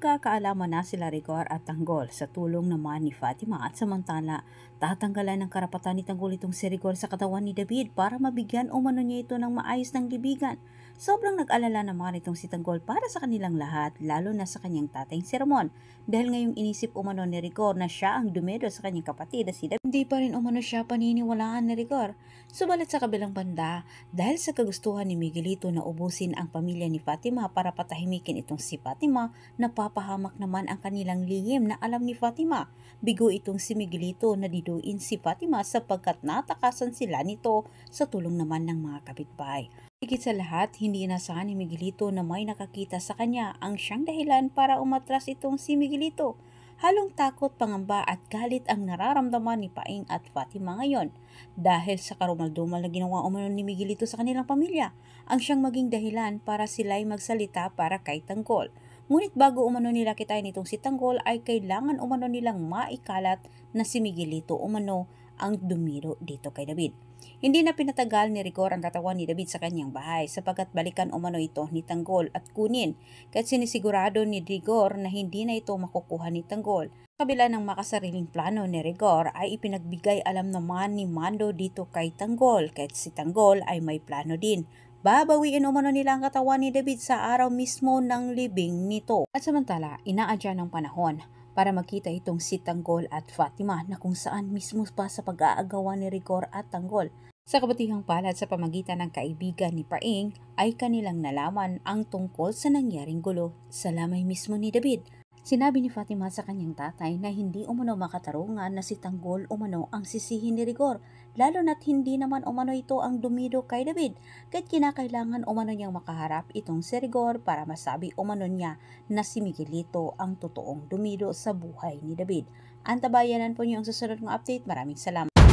magkakaalaman na sila Rigor at Tanggol sa tulong naman ni Fatima at samantala tatanggalan ng karapatan ni Tanggol itong si Rigor sa katawan ni David para mabigyan umano niya ito ng maayos ng libigan. Sobrang nag-alala naman itong si Tanggol para sa kanilang lahat lalo na sa kanyang tatay si Ramon dahil ngayong inisip umano ni Rigor na siya ang dumedo sa kanyang kapatid na si David. Hindi pa rin umano siya paniniwalaan ni Rigor. Subalit sa kabilang banda, dahil sa kagustuhan ni Miguelito na ubusin ang pamilya ni Fatima para patahimikin itong si Fatima, napapahamak naman ang kanilang lihim na alam ni Fatima. Bigo itong si Miguelito na diduin si Fatima sapagkat natakasan sila nito sa tulong naman ng mga kapitbahay. Higit sa lahat, hindi inasahan ni Miguelito na may nakakita sa kanya ang siyang dahilan para umatras itong si Miguelito. Halong takot, pangamba at galit ang nararamdaman ni Paing at Fatima ngayon dahil sa karumaldumal na ginawa umano ni Miguelito sa kanilang pamilya ang siyang maging dahilan para sila'y magsalita para kay Tanggol. Ngunit bago umano nila kitain itong si Tanggol ay kailangan umano nilang maikalat na si Miguelito umano ang dumiro dito kay David. Hindi na pinatagal ni Rigor ang katawan ni David sa kanyang bahay sapagkat balikan umano ito ni Tanggol at kunin kahit sinisigurado ni Rigor na hindi na ito makukuha ni Tanggol. Kabila ng makasariling plano ni Rigor ay ipinagbigay alam naman ni Mando dito kay Tanggol kahit si Tanggol ay may plano din. Babawiin umano nila ang katawan ni David sa araw mismo ng libing nito. At samantala, inaadya ng panahon para makita itong si Tanggol at Fatima na kung saan mismo pa sa pag-aagawan ni Rigor at Tanggol. Sa kabatihang palad sa pamagitan ng kaibigan ni Paing ay kanilang nalaman ang tungkol sa nangyaring gulo sa lamay mismo ni David. Sinabi ni Fatima sa kanyang tatay na hindi umano makatarungan na si Tanggol umano ang sisihin ni Rigor, lalo na't hindi naman umano ito ang dumido kay David, kahit kinakailangan umano niyang makaharap itong si Rigor para masabi umano niya na si Miguelito ang totoong dumido sa buhay ni David. Antabayanan po niyo ang susunod ng update. Maraming salamat.